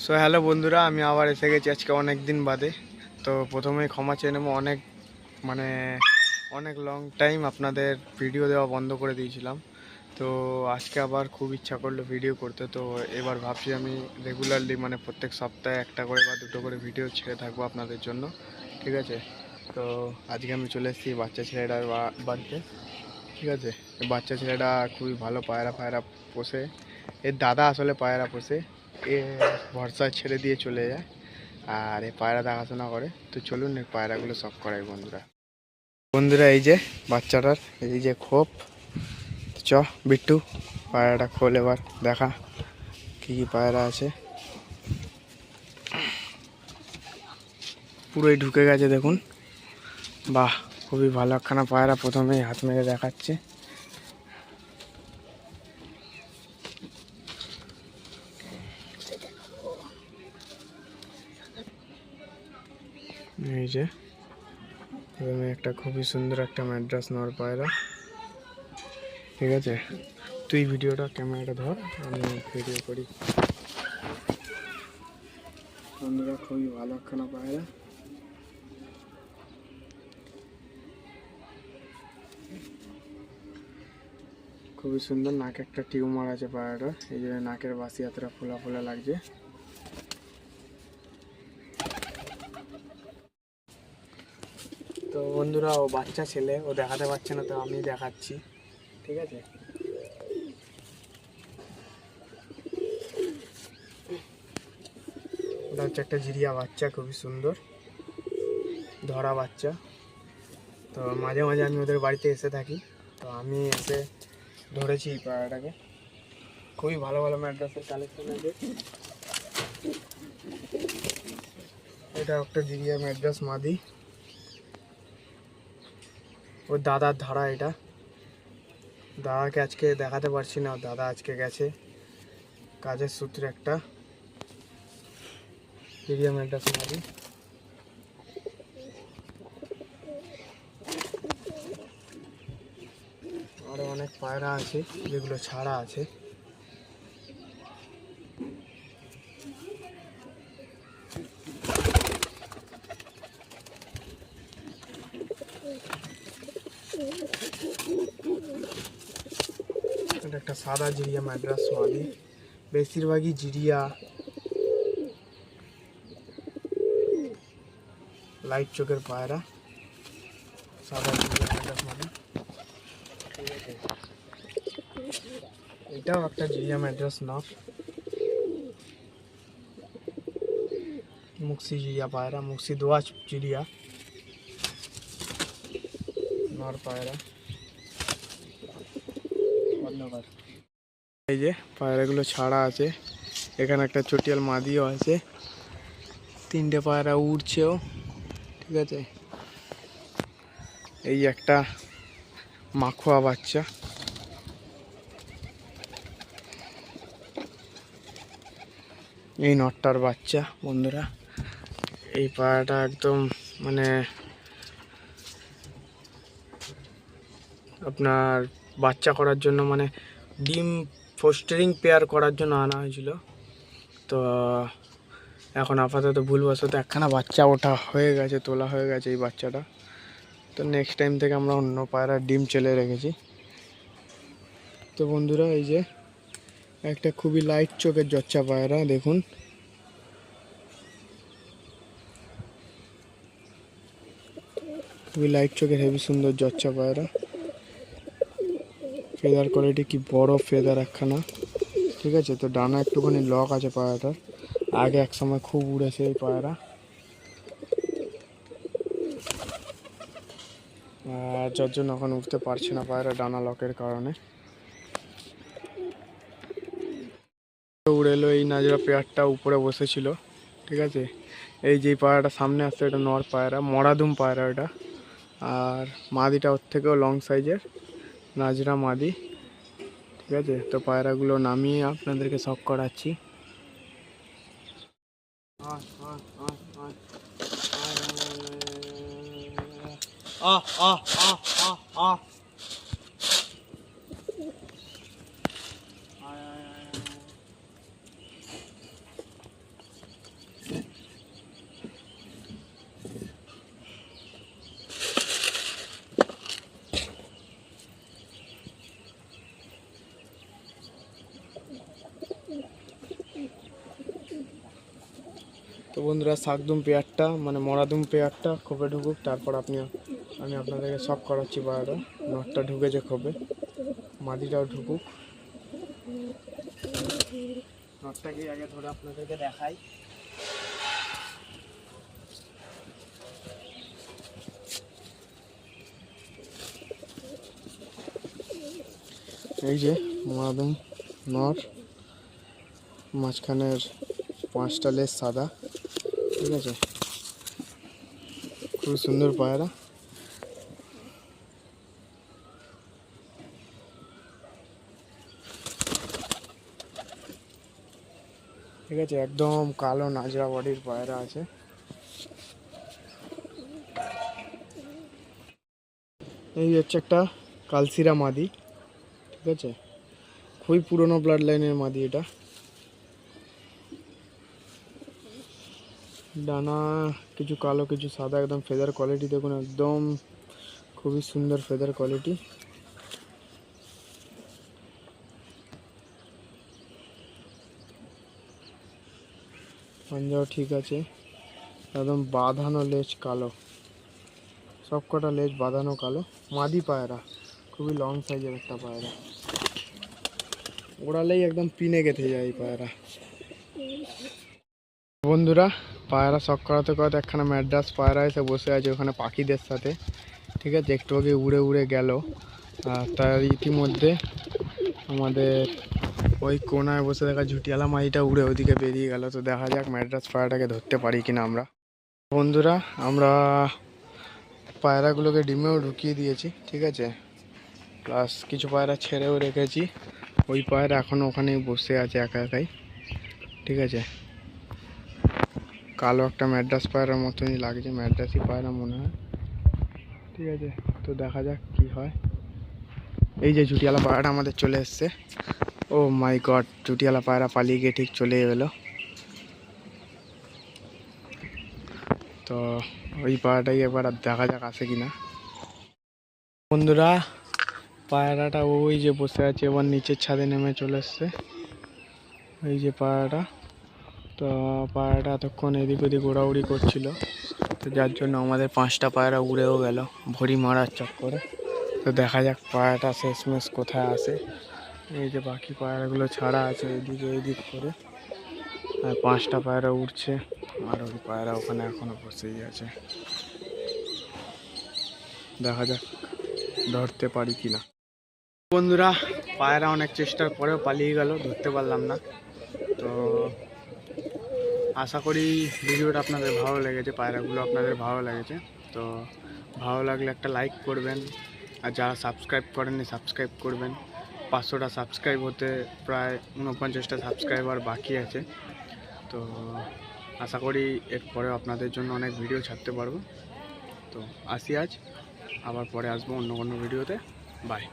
So hello বন্ধুরা, আমি আবার এসে গেছি আজকে অনেক দিন বাদে। তো প্রথমেই ক্ষমা চেয়ে নেবো, মানে অনেক লং টাইম আপনাদের ভিডিও দেওয়া বন্ধ করে দিয়েছিলাম। তো আজকে আবার খুব ইচ্ছা করলো ভিডিও করতে। তো এবার ভাবছি আমি রেগুলারলি মানে প্রত্যেক সপ্তাহে একটা করে বা দুটো করে ভিডিও ছেড়ে থাকবো আপনাদের জন্য, ঠিক আছে? তো আজকে আমি চলে এসেছি বাচ্চা ছেলেটার বাড়িতে, ঠিক আছে? বাচ্চা ছেলেটা খুবই ভালো পায়রা ফায়রা পোষে। এর দাদা আসলে পায়রা পোষে, এ ভরসা ছেড়ে দিয়ে চলে যায় আর এ পায়রা দেখাশোনা করে। তো চলুন এই পায়রাগুলো শখ করাই বন্ধুরা। বন্ধুরা এই যে বাচ্চাটার, এই যে খোপ। চ বিট্টু, পায়রাটা খোল, এবার দেখা কি কি পায়রা আছে। পুরোই ঢুকে গেছে দেখুন। বাহ, খুবই ভালো একখানা পায়রা। প্রথমেই হাত মেরে দেখাচ্ছে। এই যে প্রথমে একটা খুবই সুন্দর একটা ম্যাড্রাস নর পায়রা, ঠিক আছে? তুই ভিডিওটা ক্যামেরাটা ধর, আমি ভিডিও করি। বন্ধুরা খুবই ভালো একখানা পায়রা। খুবই সুন্দর, নাকে একটা টিউমার আছে পায়রাটার, এই জন্য নাকের বাসি এতটা ফোলা ফোলা লাগছে। তো বন্ধুরা ও বাচ্চা ছেলে, ও দেখাতে পারছে না, তো আমি দেখাচ্ছি, ঠিক আছে? ওটা হচ্ছে একটা জিরিয়া বাচ্চা, খুবই সুন্দর ধরা বাচ্চা। তো মাঝে মাঝে আমি ওদের বাড়িতে এসে থাকি, তো আমি এসে ধরেছি এই পায়রাটাকে। খুবই ভালো ভালো ম্যাড্রাসের কালেকশন আছে। এটা একটা জিরিয়া ম্যাড্রাস মাদি, ওর দাদার ধারা এটা। দাদাকে আজকে দেখাতে পারছি না, দাদা আজকে গেছে কাজের সূত্রে। একটা জিরিয়া ম্যাড্রাস মাদি। আরও অনেক পায়রা আছে যেগুলো ছাড়া আছে। এটা একটা সাদা জিরিয়া ম্যাড্রাস মাদি। বেশিরভাগই জিরিয়া, লাইট চোখের পায়রা, সাদা জিরিয়া ম্যাড্রাস মাদি, ঠিক আছে? এটাও একটা জিরিয়া ম্যাড্রাস নর, মুক্সি জিরিয়া পায়রা, মুক্সি দোয়াজ জিরিয়া নর পায়রা। ধন্যবাদ। এই যে পায়রাগুলো ছাড়া আছে, এখানে একটা চটিয়াল মাদিও আছে, তিনটে পায়রা উড়ছেও, ঠিক আছে? এই একটা মাখোয়া বাচ্চা, এই নটটার বাচ্চা। বন্ধুরা এই পায়রাটা একদম মানে আপনার বাচ্চা করার জন্য, মানে ডিম ফোস্টারিং পেয়ার করার জন্য আনা হয়েছিল। তো এখন আপাতত ভুলবশত একখানা বাচ্চা ওঠা হয়ে গেছে, তোলা হয়ে গেছে এই বাচ্চাটা। তো নেক্সট টাইম থেকে আমরা অন্য পায়রা ডিম চেলে রেখেছি। তো বন্ধুরা এই যে একটা খুবই লাইট চোখের জচ্চা পায়রা, দেখুন। খুবই লাইট চোখের হেভি সুন্দর জচ্চা পায়রা। ফেদার কোয়ালিটি কি বড় ফেদার একখানা, ঠিক আছে? তো ডানা একটুখানি লক আছে পায়রাটার, আগে এক সময় খুব উড়েছে এই পায়রা, যার জন্য এখন উঠতে পারছে না পায়রা ডানা লকের কারণে। উড়ে এলো এই নাজরা পেয়ারটা, উপরে বসেছিল, ঠিক আছে? এই যে পায়রাটা সামনে আসছে, এটা নর পায়রা, মরাদুম পায়রা এটা। আর মাদিটা ওর থেকেও লং সাইজের নাজরা মাদি, ঠিক আছে? তো পায়রাগুলো নামিয়ে আপনাদেরকে শখ করাচ্ছি। তো বন্ধুরা শাকদুম পেয়ারটা মানে মরাদুম পেয়ারটা খোপে ঢুকুক, তারপর আমি আপনাদেরকে সব করাচ্ছি পায়রাটা। নটটা ঢুকেছে খোপে, মাদিটাও ঢুকুক। নটটাকে আগে ধরে আপনাদেরকে দেখাই। এই যে মরাদুম নর, মাঝখানের 5টা লেজ সাদা, ঠিক আছে, খুব সুন্দর পায়রা। ঠিক আছে, একদম কালো নাজরা বডির পায়রা আছে। এই হচ্ছে একটা কালসিরা মাদি, ঠিক আছে, খুবই পুরনো ব্লাড লাইনের মাদি এটা। ডানা কিছু কালো কিছু সাদা, একদম ফেদার কোয়ালিটি দেখুন, একদম খুবই সুন্দর ফেদার কোয়ালিটি। পাঞ্জাও ঠিক আছে, একদম বাঁধানো লেজ কালো, সব কটা লেজ বাঁধানো কালো। মাদি পায়রা, খুবই লং সাইজের একটা পায়রা, ওড়ালেই একদম পিনে গেঁথে যায় এই পায়রা। বন্ধুরা পায়রা শখ করাতে করাতে একখানা ম্যাড্রাস পায়রা এসে বসে আছে ওখানে পাখিদের সাথে, ঠিক আছে, একটু আগে উড়ে উড়ে গেল। আর তার ইতিমধ্যে আমাদের ওই কোনায় বসে থাকা ঝুটিয়ালা মাঝিটা উড়ে ওইদিকে বেরিয়ে গেল। তো দেখা যাক ম্যাড্রাস পায়রাটাকে ধরতে পারি কিনা আমরা। বন্ধুরা আমরা পায়রাগুলোকে ডিমেও ঢুকিয়ে দিয়েছি, ঠিক আছে, প্লাস কিছু পায়রা ছেড়েও রেখেছি। ওই পায়রা এখনও ওখানেই বসে আছে একা একাই, ঠিক আছে। কালো একটা ম্যাড্রাস পায়রার মতনই লাগছে, ম্যাড্রাসই পায়রা মনে হয়, ঠিক আছে। তো দেখা যাক কি হয়। এই যে চুটিয়ালা পায়রাটা আমাদের চলে এসছে। ও মাই গড, চুটিয়ালা পায়রা পালিয়ে গিয়ে ঠিক চলে এলো। তো ওই পায়রাটাই একবার দেখা যাক আসে কিনা। বন্ধুরা পায়রাটা ওই যে বসে আছে, এবার নিচের ছাদে নেমে চলে এসছে। এই যে পায়রাটা, তো পায়রাটা এতক্ষণ এদিক ওদিক ওড়াউড়ি করছিল, তো যার জন্য আমাদের 5টা পায়রা উড়েও গেল ভরি মারার চক্করে। তো দেখা যাক পায়রাটা শেষমেশ কোথায় আসে। এই যে বাকি পায়রাগুলো ছাড়া আছে এদিকে এদিক করে, আর 5টা পায়রা উড়ছে, আর ওই পায়রা ওখানে এখনো বসেই আছে। দেখা যাক ধরতে পারি কিনা। বন্ধুরা পায়রা অনেক চেষ্টার পরেও পালিয়ে গেল, ধরতে পারলাম না। তো আশা করি ভিডিওটা আপনাদের ভালো লেগেছে, পায়রাগুলো আপনাদের ভালো লেগেছে। তো ভালো লাগলে একটা লাইক করবেন, আর যারা সাবস্ক্রাইব করেননি সাবস্ক্রাইব করবেন। 500টা সাবস্ক্রাইব হতে প্রায় 49টা সাবস্ক্রাইবার বাকি আছে। তো আশা করি এরপরেও আপনাদের জন্য অনেক ভিডিও ছাড়তে পারবো। তো আসি আজ, আবার পরে আসবো অন্য কোনো ভিডিওতে। বাই।